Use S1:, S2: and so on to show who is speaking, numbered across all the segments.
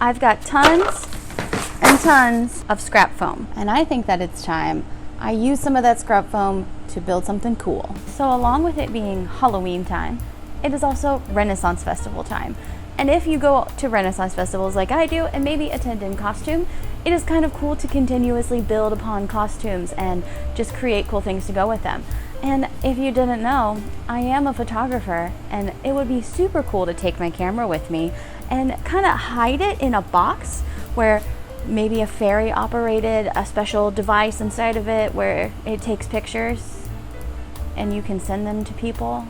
S1: I've got tons and tons of scrap foam, and I think that it's time I use some of that scrap foam to build something cool. So along with it being Halloween time, it is also Renaissance Festival time. And if you go to Renaissance festivals like I do and maybe attend in costume, it is kind of cool to continuously build upon costumes and just create cool things to go with them. And if you didn't know, I am a photographer, and it would be super cool to take my camera with me and kind of hide it in a box where maybe a fairy operated a special device inside of it where it takes pictures and you can send them to people.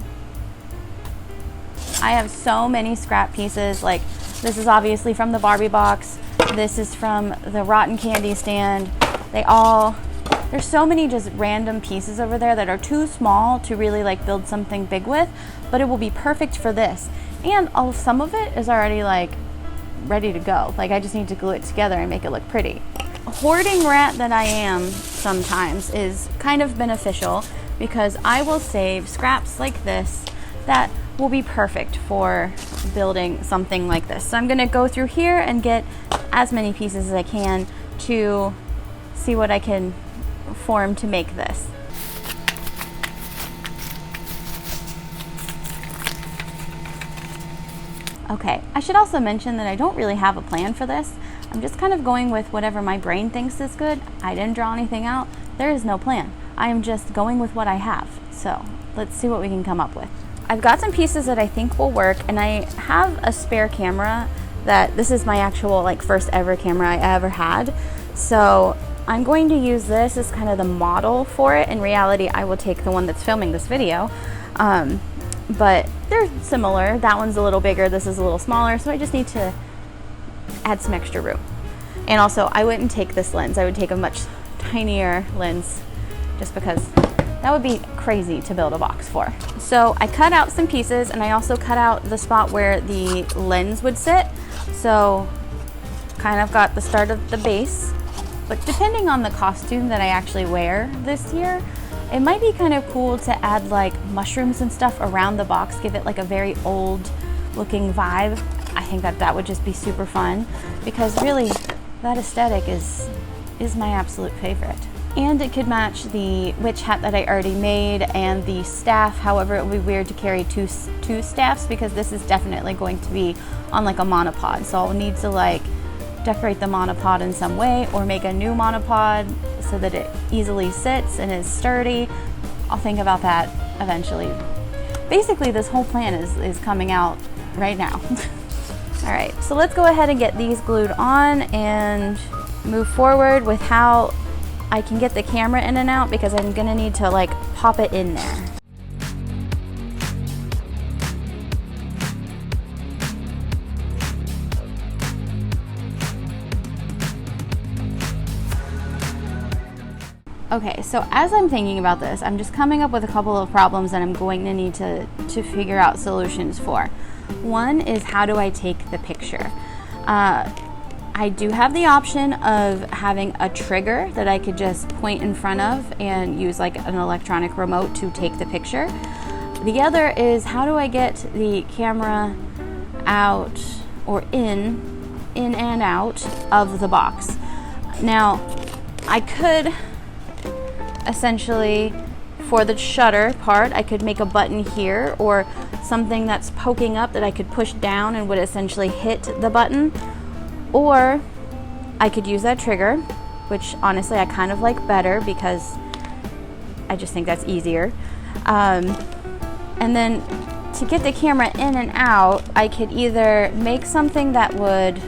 S1: I have so many scrap pieces. Like, this is obviously from the Barbie box. This is from the rotten candy stand. There's so many just random pieces over there that are too small to really like build something big with, but it will be perfect for this. And some of it is already like ready to go. Like, I just need to glue it together and make it look pretty. A hoarding rat that I am sometimes is kind of beneficial because I will save scraps like this that will be perfect for building something like this. So I'm gonna go through here and get as many pieces as I can to see what I can form to make this. Okay, I should also mention that I don't really have a plan for this. I'm just kind of going with whatever my brain thinks is good. I didn't draw anything out. There is no plan. I am just going with what I have. So let's see what we can come up with. I've got some pieces that I think will work, and I have a spare camera that this is my actual like first ever camera I ever had. So I'm going to use this as kind of the model for it. In reality, I will take the one that's filming this video. But they're similar. That one's a little bigger, this is a little smaller, so I just need to add some extra room. And also, I wouldn't take this lens. I would take a much tinier lens just because that would be crazy to build a box for. So I cut out some pieces, and I also cut out the spot where the lens would sit. So kind of got the start of the base. But depending on the costume that I actually wear this year, it might be kind of cool to add like mushrooms and stuff around the box, give it like a very old looking vibe. I think that would just be super fun because really that aesthetic is my absolute favorite. And it could match the witch hat that I already made and the staff. However, it would be weird to carry two staffs because this is definitely going to be on like a monopod. So I'll need to like decorate the monopod in some way or make a new monopod so that it easily sits and is sturdy. I'll think about that eventually. Basically, this whole plan is coming out right now. All right, so let's go ahead and get these glued on and move forward with how I can get the camera in and out because I'm gonna need to like pop it in there. Okay, so as I'm thinking about this, I'm just coming up with a couple of problems that I'm going to need to figure out solutions for. One is, how do I take the picture? I do have the option of having a trigger that I could just point in front of and use like an electronic remote to take the picture. The other is, how do I get the camera out or in and out of the box? Now, I could essentially, for the shutter part, I could make a button here or something that's poking up that I could push down and would essentially hit the button. Or I could use that trigger, which honestly I kind of like better because I just think that's easier. And then to get the camera in and out, I could either make something that would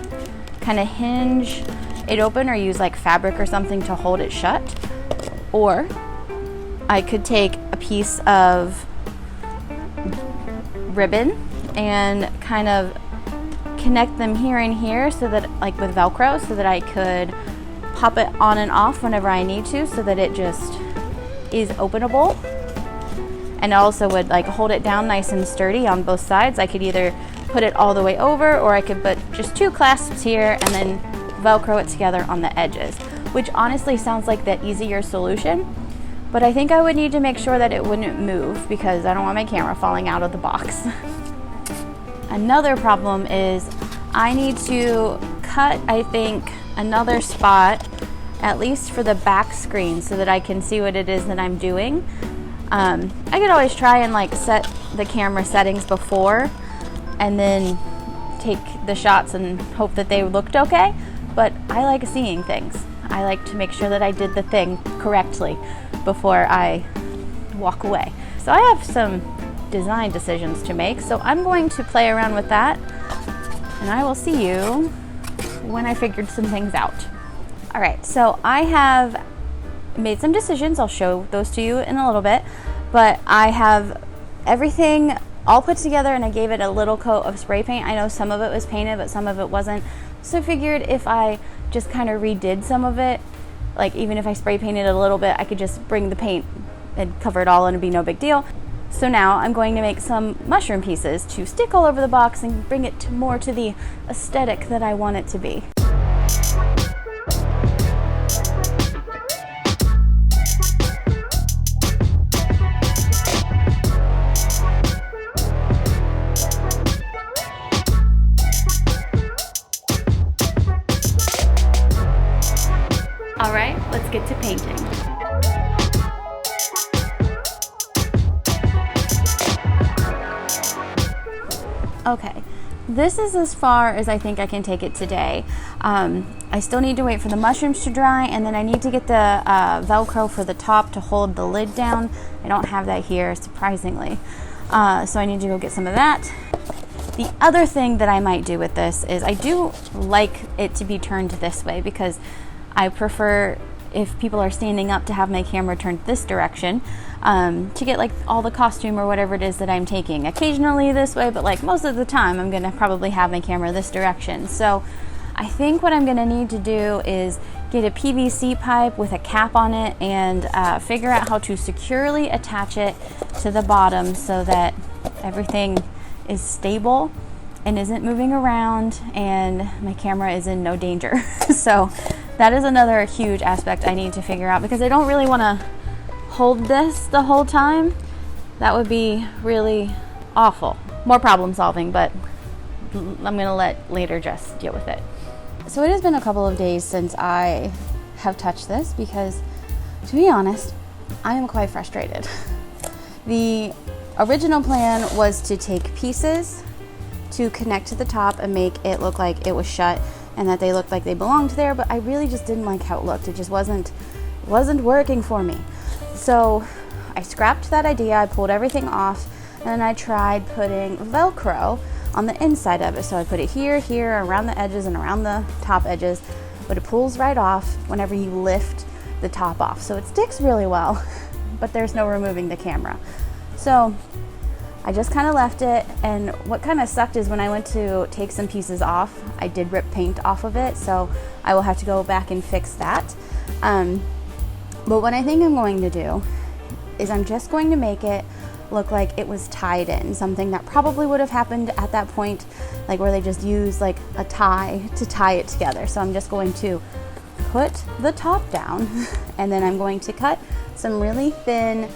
S1: kind of hinge it open or use like fabric or something to hold it shut. Or I could take a piece of ribbon and kind of connect them here and here so that, like with Velcro, so that I could pop it on and off whenever I need to so that it just is openable. And also would like hold it down nice and sturdy on both sides. I could either put it all the way over or I could put just two clasps here and then Velcro it together on the edges, which honestly sounds like the easier solution, but I think I would need to make sure that it wouldn't move because I don't want my camera falling out of the box. Another problem is I need to cut, I think, another spot, at least for the back screen, so that I can see what it is that I'm doing. I could always try and like set the camera settings before and then take the shots and hope that they looked okay, but I like seeing things. I like to make sure that I did the thing correctly before I walk away. So I have some design decisions to make, so I'm going to play around with that, and I will see you when I figured some things out. All right, so I have made some decisions. I'll show those to you in a little bit, but I have everything all put together, and I gave it a little coat of spray paint. I know some of it was painted, but some of it wasn't. So I figured if I just kind of redid some of it, like even if I spray painted it a little bit, I could just bring the paint and cover it all and it'd be no big deal. So now I'm going to make some mushroom pieces to stick all over the box and bring it to more to the aesthetic that I want it to be. All right, let's get to painting. Okay, this is as far as I think I can take it today. I still need to wait for the mushrooms to dry, and then I need to get the Velcro for the top to hold the lid down. I don't have that here, surprisingly. So I need to go get some of that. The other thing that I might do with this is I do like it to be turned this way, because I prefer, if people are standing up, to have my camera turned this direction to get like all the costume or whatever it is that I'm taking. Occasionally this way, but like most of the time I'm gonna probably have my camera this direction. So I think what I'm gonna need to do is get a PVC pipe with a cap on it and figure out how to securely attach it to the bottom so that everything is stable and isn't moving around and my camera is in no danger. So that is another huge aspect I need to figure out, because I don't really want to hold this the whole time. That would be really awful. More problem solving, but I'm going to let later Jess deal with it. So it has been a couple of days since I have touched this, because to be honest, I am quite frustrated. The original plan was to take pieces to connect to the top and make it look like it was shut and that they looked like they belonged there, but I really just didn't like how it looked. It just wasn't working for me. So I scrapped that idea, I pulled everything off, and then I tried putting Velcro on the inside of it. So I put it here, around the edges and around the top edges, but it pulls right off whenever you lift the top off. So it sticks really well, but there's no removing the camera. So I just kind of left it, and what kind of sucked is when I went to take some pieces off, I did rip paint off of it, so I will have to go back and fix that. But what I think I'm going to do is I'm just going to make it look like it was tied in, something that probably would have happened at that point, like where they just use like a tie to tie it together. So I'm just going to put the top down, and then I'm going to cut some really thin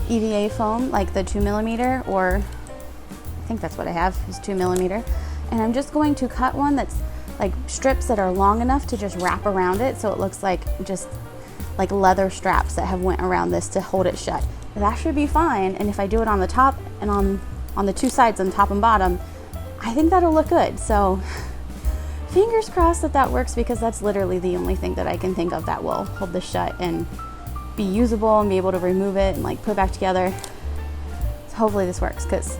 S1: EVA foam, like the 2mm, or I think that's what I have, is 2mm. And I'm just going to cut one that's like strips that are long enough to just wrap around it, so it looks like just like leather straps that have went around this to hold it shut. That should be fine. And if I do it on the top and on the two sides, on top and bottom, I think that'll look good. So fingers crossed that that works, because that's literally the only thing that I can think of that will hold this shut and be usable and be able to remove it and like put it back together. So hopefully this works, because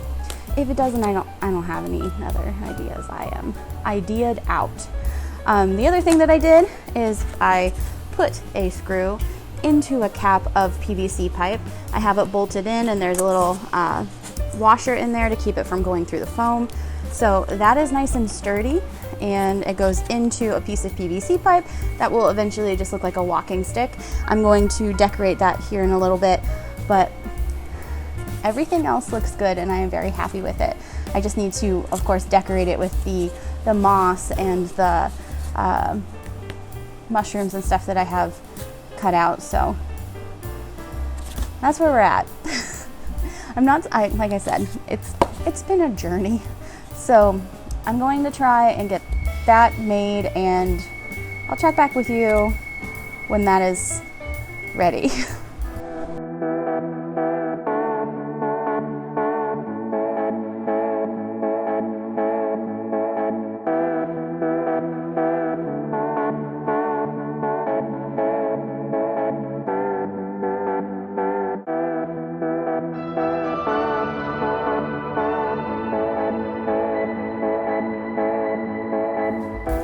S1: if it doesn't, I don't have any other ideas. I am idea'd out. The other thing that I did is I put a screw into a cap of PVC pipe. I have it bolted in, and there's a little washer in there to keep it from going through the foam. So that is nice and sturdy, and it goes into a piece of PVC pipe that will eventually just look like a walking stick. I'm going to decorate that here in a little bit, but everything else looks good and I am very happy with it. I just need to, of course, decorate it with the moss and the mushrooms and stuff that I have cut out. So that's where we're at. Like I said, it's been a journey. So I'm going to try and get that made, and I'll check back with you when that is ready.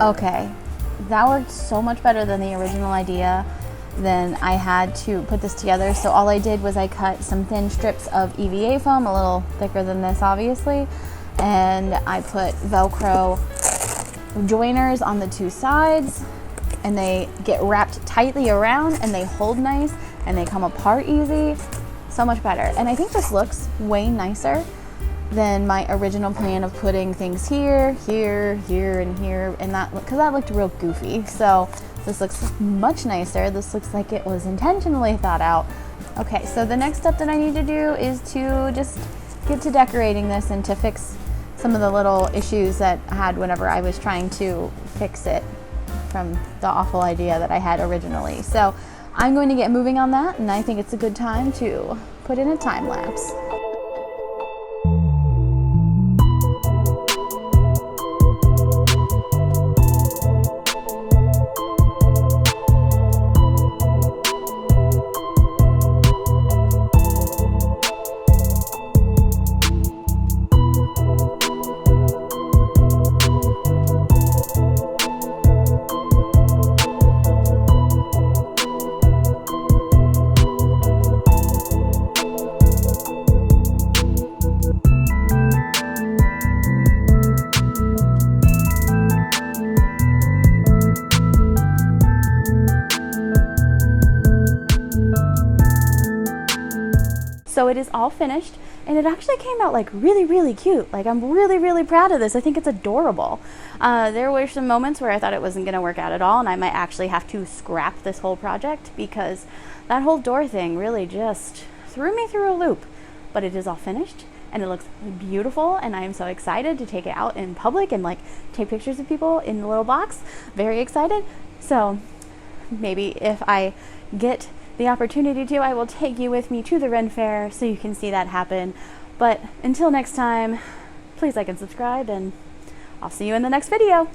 S1: Okay, that worked so much better than the original idea. Then I had to put this together. So all I did was I cut some thin strips of EVA foam, a little thicker than this obviously, and I put Velcro joiners on the two sides, and they get wrapped tightly around and they hold nice and they come apart easy. So much better. And I think this looks way nicer than my original plan of putting things here, here, here, and here, and that, because that looked real goofy. So this looks much nicer. This looks like it was intentionally thought out. Okay, so the next step that I need to do is to just get to decorating this and to fix some of the little issues that I had whenever I was trying to fix it from the awful idea that I had originally. So I'm going to get moving on that, and I think it's a good time to put in a time lapse. So it is all finished, and it actually came out like really cute. Like, I'm really proud of this. I think it's adorable. There were some moments where I thought it wasn't going to work out at all, and I might actually have to scrap this whole project because that whole door thing really just threw me through a loop. But it is all finished, and it looks beautiful, and I am so excited to take it out in public and like take pictures of people in the little box. Very excited. So maybe if I get the opportunity to, I will take you with me to the Ren Fair so you can see that happen. But until next time, please like and subscribe, and I'll see you in the next video.